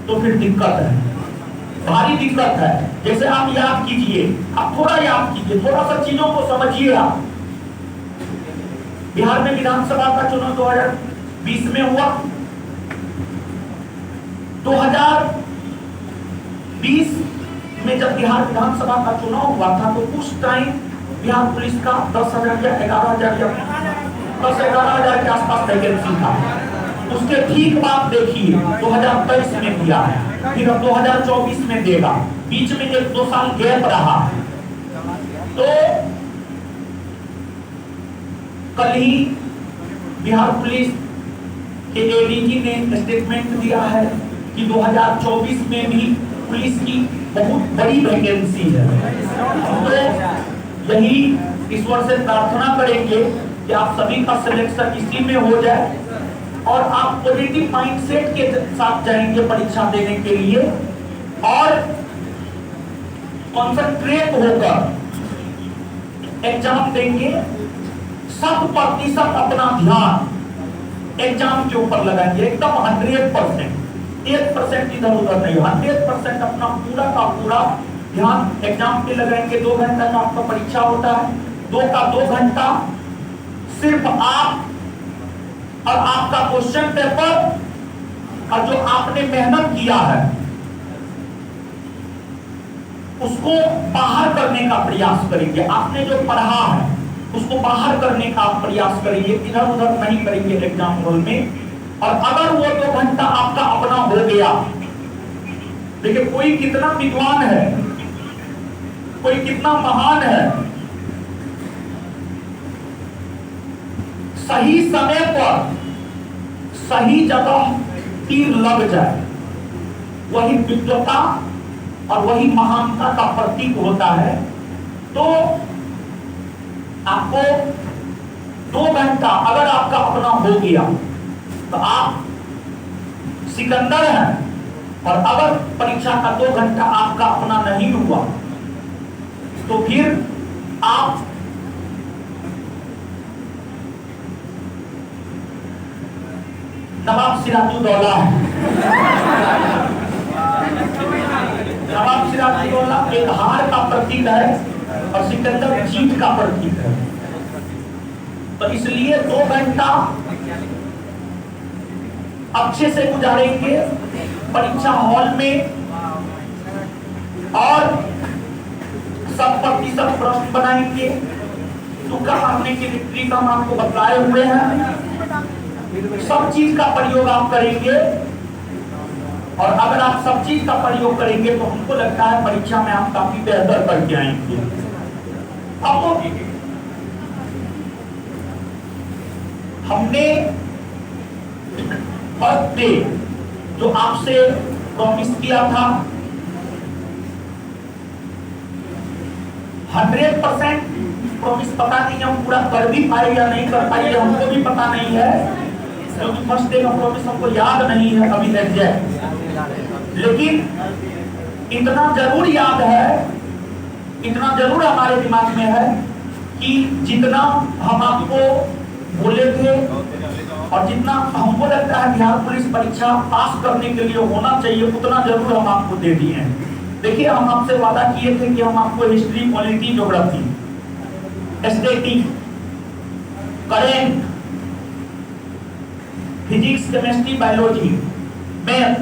तो फिर दिक्कत है, भारी दिक्कत है। जैसे आप याद कीजिए, आप थोड़ा याद कीजिए, थोड़ा सा चीजों को समझिए। आप बिहार में विधानसभा का चुनाव 2020 में हुआ। 2020 में जब बिहार विधानसभा का चुनाव हुआ था तो उस टाइम बिहार पुलिस का 10,000 या 11,000 या 10-11,000 के आसपास वैकेंसी था। उसके ठीक बाद देखिए 2023 में दिया है, फिर अब 2024 में देगा, बीच में 1-2 साल गैप रहा। तो कल ही बिहार पुलिस के एडीजी ने स्टेटमेंट दिया है कि 2024 में भी पुलिस की बहुत बड़ी वैकेंसी है। तो यही ईश्वर से प्रार्थना करेंगे कि आप सभी का सिलेक्शन इसी में हो जाए और आप पॉजिटिव माइंडसेट के साथ जाएंगे परीक्षा देने के लिए और कंसंट्रेट होकर एग्जाम देंगे। 100% अपना ध्यान एग्जाम के ऊपर लगाएंगे, एकदम 100%, 1% इधर उधर नहीं, 100% अपना पूरा का पूरा ध्यान एग्जाम पे लगाएंगे। 2 घंटा का आपका परीक्षा होता है, 2 घंटा सिर्फ आप और आपका क्वेश्चन पेपर और जो आपने मेहनत किया है उसको बाहर करने का प्रयास करेंगे। आपने जो पढ़ा है उसको बाहर करने का प्रयास करेंगे, इधर उधर नहीं करेंगे एग्जाम हॉल में। और अगर वो 2 घंटा आपका अपना हो गया, देखिए कोई कितना विद्वान है, कोई कितना महान है, सही समय पर सही जगह तीर लग जाए, वही विद्वता और वही महानता का प्रतीक होता है। तो आपको 2 घंटा अगर आपका अपना हो गया तो आप सिकंदर हैं, और अगर परीक्षा का 2 घंटा आपका अपना नहीं हुआ तो फिर आप नवाब सिराजुद्दौला है। नवाब सिराजुद्दौला एक हार का प्रतीक है और सिकंदर जीत का प्रतीक है। तो इसलिए 2 घंटा अच्छे से गुजारेंगे परीक्षा हॉल में और 100% प्रश्न बनाएंगे। तुक्का मारने के विपरीत हम आपको बतलाए हुए हैं, सब चीज का प्रयोग आप करेंगे। और अगर आप सब चीज का प्रयोग करेंगे तो हमको लगता है परीक्षा में आप काफी बेहतर करके आएंगे। अब हमने फर्स्ट डे जो आपसे प्रॉमिस किया था 100% प्रॉमिस, पता नहीं हम पूरा कर भी पाए या नहीं कर पाए, हमको भी पता नहीं है क्योंकि फर्स्ट डे का प्रॉमिस हमको याद नहीं है अभी एग्जैक्ट। लेकिन इतना जरूर याद है, इतना जरूर हमारे दिमाग में है कि जितना हम आपको बोले थे और जितना हमको लगता है बिहार पुलिस परीक्षा पास करने के लिए होना चाहिए उतना जरूर हम आपको दे दिए हैं। देखिए हम आपसे वादा किए थे कि हम आपको history, polity, geography, statistics, current, physics, chemistry, biology, math,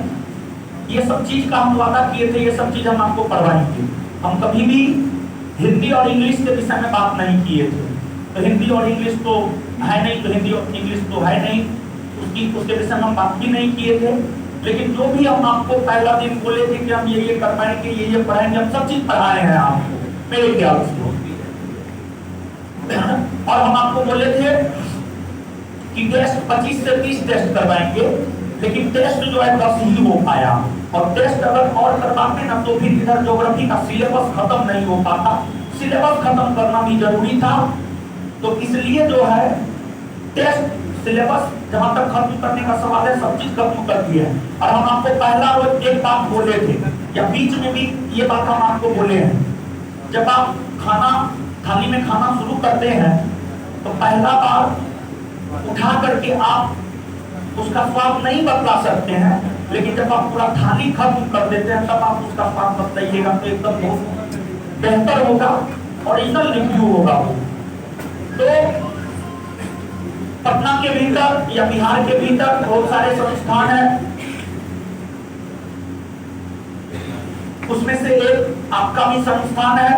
ये सब चीज का हम वादा किए थे, ये सब चीज हम आपको पढ़वाएंगे। हम कभी भी हिंदी और इंग्लिश के विषय में बात नहीं किए थे। तो हिंदी और इंग्लिश तो है नहीं, तो हिंदी और इंग्लिश तो है नहीं, उसके विषय में हम बात भी नहीं किए थे। लेकिन जो भी हम आपको पहला दिन बोले थे कि हम ये करवाएंगे, ये पढ़ाएंगे, हम सब चीज पढ़ाए हैं आपको मेरे ख्याल से। और हम आपको बोले थे कि टेस्ट 25 से 30 टेस्ट करवाएंगे, लेकिन टेस्ट जो है 10 ही हो पाया। और टेस्ट अगर और करवाते ना तो फिर इधर ज्योग्राफी का सिलेबस खत्म नहीं हो पाता, सिलेबस खत्म करना भी जरूरी था। तो इसलिए जो है टेस्ट सिलेबस जहां तक खत्म करने का सवाल है सब चीज खत्म कर दिया है। और हम आपको पहला रोज एक बात बोले थे, या बीच में भी ये बात हम आपको बोले हैं, जब आप थाली में खाना शुरू करते हैं तो पहला बार उठा करके आप उसका स्वाद नहीं बतला सकते हैं, लेकिन जब आप पूरा थाली खत्म कर देते हैं तब आप उसका स्वाद बतलाइएगा तो एकदम बहुत बेहतर होगा, ओरिजिनल रिव्यू होगा वो। तो पटना के भीतर या बिहार के भीतर बहुत सारे संस्थान हैं, उसमें से एक आपका भी संस्थान है।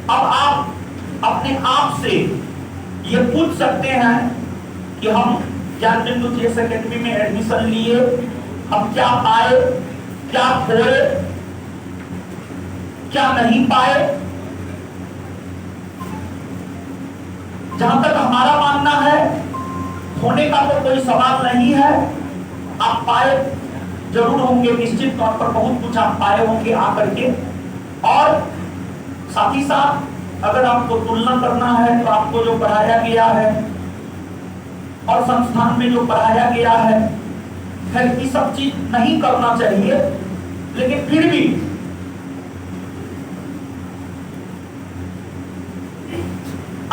अब आप अपने आप से ये पूछ सकते हैं कि हम ज्ञानबिंदु जीएस एकेडमी में एडमिशन लिए, हम क्या पाए, क्या खोए, क्या नहीं पाए। जहां तक हमारा मानना है, होने का तो कोई सवाल नहीं है। आप पाए जरूर होंगे, निश्चित तौर पर बहुत कुछ आप पाए होंगे आकर के। और साथ ही साथ अगर आपको तुलना करना है तो आपको जो पढ़ाया गया है और संस्थान में जो पढ़ाया गया है, खैर ये सब चीज नहीं करना चाहिए, लेकिन फिर भी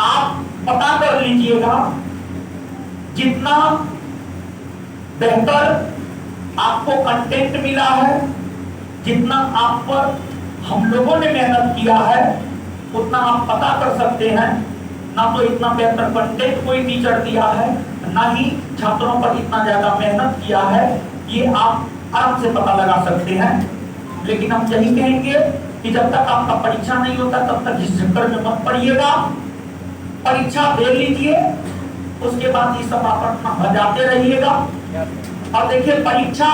आप पता कर लीजिएगा, जितना बेहतर आपको कंटेंट मिला है, जितना आप पर हम लोगों ने मेहनत किया है, उतना आप पता कर सकते हैं। ना तो इतना बेहतर कंटेंट कोई टीचर दिया है, ना ही छात्रों पर इतना ज्यादा मेहनत किया है, ये आप आराम से पता लगा सकते हैं। लेकिन हम यही कहेंगे कि जब तक आपका परीक्षा नहीं होता तब तक इस चक्कर में मत पड़िएगा, परीक्षा दे लीजिए, उसके बाद ये सब आप अपना बजाते रहिएगा। और देखिए, परीक्षा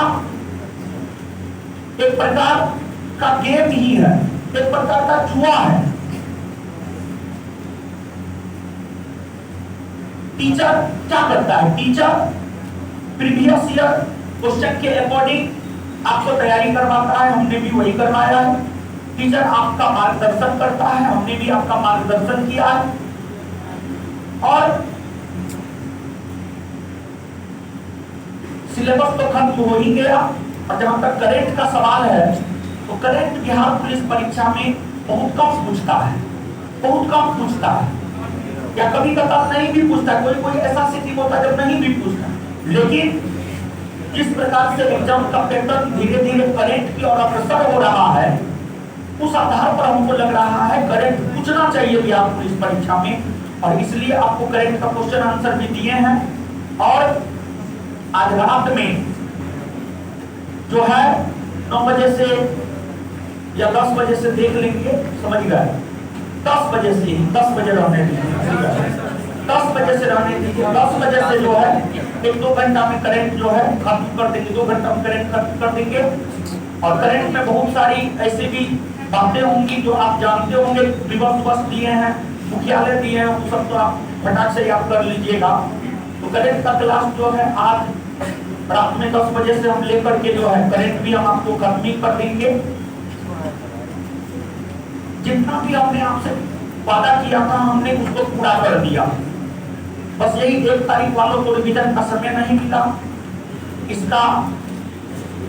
एक प्रकार का गेम ही है, एक प्रकार का जुआ है। टीचर क्या करता है? टीचर प्रीवियस ईयर क्वेश्चन के अकॉर्डिंग आपको तैयारी करवाता है, हमने भी वही करवाया है। टीचर आपका मार्गदर्शन करता है, हमने भी आपका मार्गदर्शन किया है। और सिलेबस तो खत्म हो ही गया। और जहां तक करेंट का सवाल है, तो करेंट बिहार पुलिस परीक्षा में बहुत कम पूछता है, बहुत कम पूछता है, या कभी कभार नहीं भी पूछता। कोई कोई ऐसा स्थिति होता है जब नहीं भी पूछता। लेकिन जिस प्रकार से एग्जाम का पैटर्न धीरे धीरे करेंट की ओर अग्रसर हो रहा है, उस आधार पर हमको लग रहा है करेंट पूछना चाहिए बिहार पुलिस परीक्षा में। और इसलिए आपको करेंट का क्वेश्चन आंसर भी दिए हैं। और आज रात में जो है 9 बजे से या 10 बजे से देख लेंगे, समझ गए? 10 बजे से, 10 बजे रहने दीजिए, 10 बजे से रहने दीजिए। 10 बजे से जो है 1-2 घंटा में करंट जो है खत्म कर देंगे, 2 घंटा में करंट खत्म कर देंगे। और करंट में बहुत सारी ऐसी भी बातें होंगी जो आप जानते होंगे, दिवस दिए हैं, मुख्यालय दिए हैं, वो सब तो आप फटाक से याद कर लीजिएगा। तो करंट का क्लास जो है आज रात में 10 बजे से हम लेकर के जो है करंट भी हम आपको खत्म ही कर देंगे। जितना भी हमने आपसे वादा किया था, हमने उसको पूरा कर दिया। बस यही 1 तारीख वालों को रिवीजन का समय नहीं मिला, इसका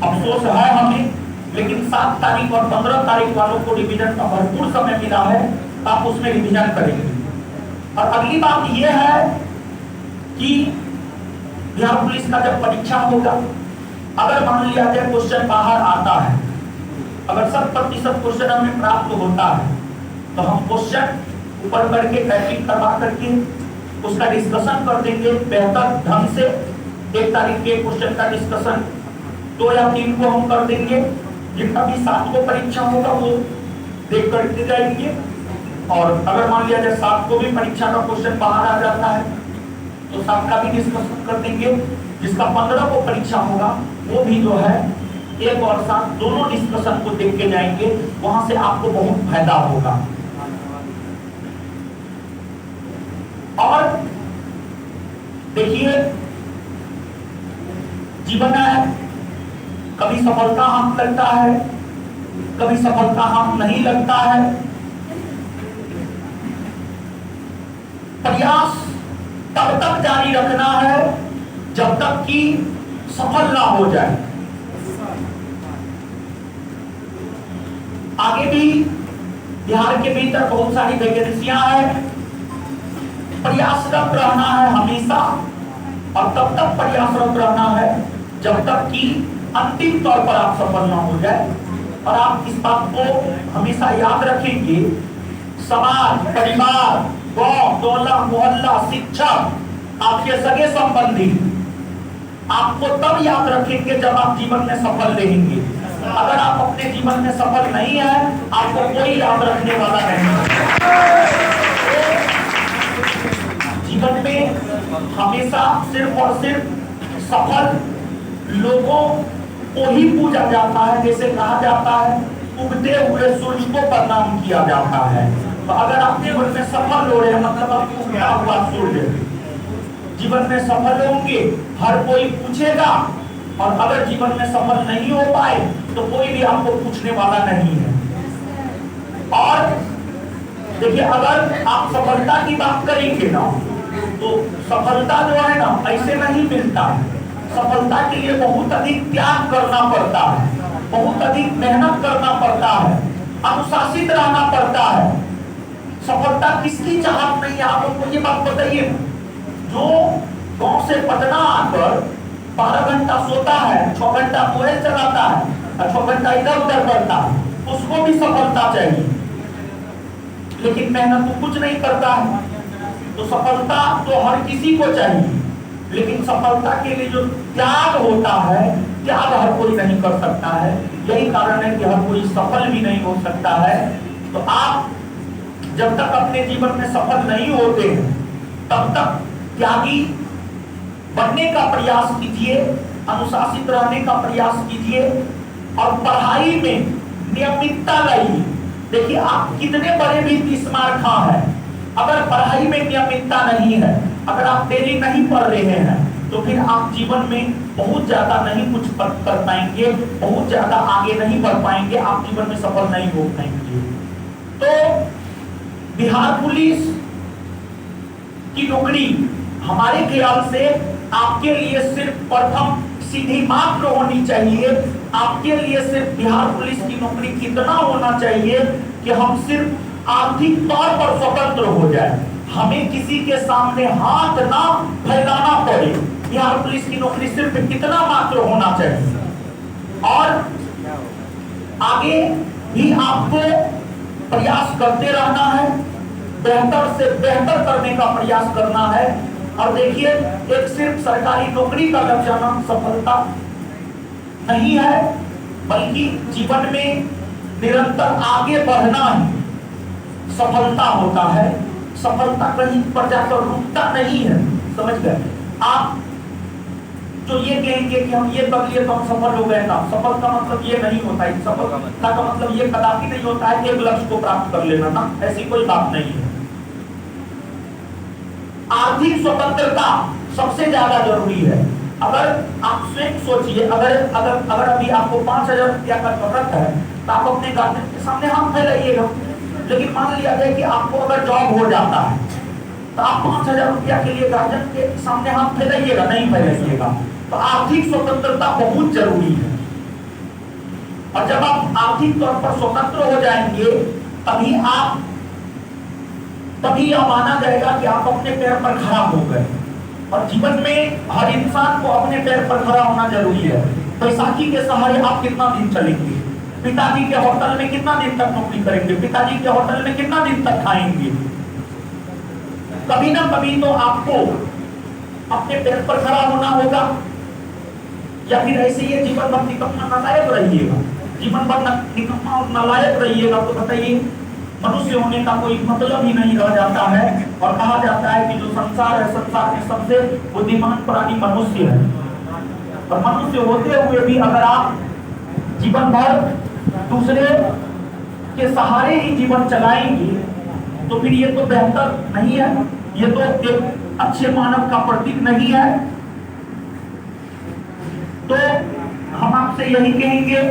अफसोस है हमें। लेकिन 7 तारीख और 15 तारीख वालों को रिवीजन का भरपूर समय मिला है, आप उसमें रिवीजन करेंगे। और अगली बात यह है कि बिहार पुलिस का जब परीक्षा होगा, अगर मान लिया जाए क्वेश्चन बाहर आता है, अगर 100% क्वेश्चन हमें प्राप्त होता है, तो हम क्वेश्चन ऊपर करके टाइपिंग करवा करके उसका डिस्कशन कर देंगे बेहतर ढंग से। 1 तारीख के क्वेश्चन का डिस्कशन 2 या 3 को हम कर देंगे। जितना भी 7 को परीक्षा होगा वो देख करके जाएंगे। और अगर मान लिया जाए 7 को भी परीक्षा का क्वेश्चन बाहर आ जाता है, तो 7 का भी डिस्कशन कर देंगे। जिसका 15 को परीक्षा होगा वो भी जो है 1 और 7 दोनों डिस्कशन को देख के जाएंगे, वहां से आपको बहुत फायदा होगा। और देखिए, जीवन है, कभी सफलता हाथ लगता है, कभी सफलता हाथ नहीं लगता है। प्रयास तब तक जारी रखना है जब तक कि सफल ना हो जाए। आगे भी बिहार के भीतर बहुत सारी वैकेंसियां हैं, प्रयासरत रहना है हमेशा, और तब तक प्रयासरत रहना है जब तक कि अंतिम तौर पर आप सफल ना हो जाए। और आप इस बात को हमेशा याद रखेंगे, समाज, परिवार, गांव, टोला, मोहल्ला, शिक्षक, आपके सगे संबंधी आपको तब याद रखेंगे जब आप जीवन में सफल रहेंगे। अगर आप अपने जीवन में सफल नहीं है, आपको कोई याद रखने वाला नहीं। जीवन में हमेशा सिर्फ और सिर्फ सफल लोगों को ही पूजा जाता है। जैसे कहा जाता है, उगते हुए सूर्य को प्रणाम किया जाता है। तो अगर आप जीवन में सफल हो रहे हैं, मतलब आप उगता हुआ सूर्य जीवन में सफल होंगे, हर कोई पूछेगा। और अगर जीवन में सफल नहीं हो पाए तो कोई भी आपको पूछने वाला नहीं है। और देखिए, अगर आप सफलता की बात करेंगे ना, तो सफलता जो है ना ऐसे नहीं मिलता। सफलता के लिए बहुत अधिक त्याग करना पड़ता है, बहुत अधिक मेहनत करना पड़ता है, अनुशासित रहना पड़ता है। सफलता किसकी चाहत नहीं है? आप लोग ये बात बताइए, जो गांव से पटना आकर 12 घंटा सोता है, 6 घंटा मोबाइल चलाता है और 6 घंटा इधर उधर करता है, उसको भी सफलता चाहिए, लेकिन मेहनत तो कुछ नहीं करता है। तो सफलता तो हर किसी को चाहिए, लेकिन सफलता के लिए जो त्याग होता है, त्याग हर कोई नहीं कर सकता है। यही कारण है कि हर कोई सफल भी नहीं हो सकता है। तो आप जब तक अपने जीवन में सफल नहीं होते हैं, तब तक त्यागी बनने का प्रयास कीजिए, अनुशासित रहने का प्रयास कीजिए और पढ़ाई में नियमितता लाइए। देखिए, आप कितने बड़े भी 30 मार्क खा है, अगर पढ़ाई में नियमितता नहीं है, अगर आप डेली नहीं पढ़ रहे हैं, तो फिर आप जीवन में बहुत ज्यादा नहीं कुछ कर पाएंगे, बहुत ज्यादा आगे नहीं बढ़ पाएंगे, आप जीवन में सफल नहीं हो पाएंगे। तो बिहार पुलिस की नौकरी हमारे ख्याल से आपके लिए सिर्फ प्रथम सीधी मात्र होनी चाहिए। आपके लिए सिर्फ बिहार पुलिस की नौकरी कितना होना चाहिए कि हम सिर्फ आर्थिक तौर पर स्वतंत्र हो जाए, हमें किसी के सामने हाथ ना फैलाना पड़े। बिहार पुलिस की नौकरी सिर्फ कितना मात्र होना चाहिए। और आगे भी आपको प्रयास करते रहना है, बेहतर से बेहतर करने का प्रयास करना है। और देखिए, एक सिर्फ सरकारी नौकरी का लग जाना सफलता नहीं है, बल्कि जीवन में निरंतर आगे बढ़ना ही सफलता होता है। सफलता कहीं पर जाकर रुकता नहीं है, समझ गए आप? जो ये कहेंगे कि हम ये कर लिए तो हम सफल हो गए ना, सफल का मतलब ये नहीं होता है। सफलता का मतलब ये कदापि नहीं होता है कि एक लक्ष्य को प्राप्त कर लेना ना, ऐसी कोई बात नहीं है। आर्थिक स्वतंत्रता सबसे ज्यादा जरूरी है। अगर आप स्वयं सोचिए, अगर अभी आपको 5,000 रुपया का जरूरत है, तो आप अपने गार्जियन के सामने हाथ फैलाइएगा। लेकिन मान लिया जाए कि आपको अगर जॉब हो जाता है, तो आप 5,000 रुपया के लिए गार्जियन के सामने हाथ फैलाइएगा? नहीं फैलाइएगा। तो आर्थिक स्वतंत्रता बहुत जरूरी है। और जब आप आर्थिक तौर पर स्वतंत्र हो जाएंगे, तभी यह माना जाएगा कि आप अपने पैर पर खड़ा हो गए। और जीवन में हर इंसान को अपने पैर पर खड़ा होना जरूरी है। बैसाखी के सहारे आप कितना दिन चलेंगे? पिताजी के होटल में कितना दिन तक नौकरी करेंगे? पिताजी के होटल में कितना दिन तक खाएंगे? कभी ना कभी तो आपको अपने पैर पर खड़ा होना होगा, या फिर ऐसे ही जीवन भर निकम्मा नालायक रहिएगा। जीवन भर निकम्मा और नालायक रहिएगा तो बताइए, मनुष्य होने का कोई मतलब ही नहीं रह जाता है। और कहा जाता है कि जो संसार है, संसार में सबसे बुद्धिमान प्राणी मनुष्य है। और मनुष्य होते हुए भी अगर आप जीवन भर दूसरे के सहारे ही जीवन चलाएंगे, तो फिर ये तो बेहतर नहीं है, ये तो एक अच्छे मानव का प्रतीक नहीं है। तो हम आपसे यही कहेंगे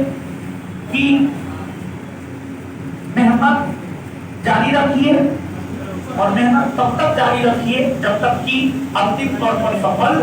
कि मेहनत जारी रखिए, और मेहनत तब तक जारी रखिए जब तक कि अंतिम तौर पर सफल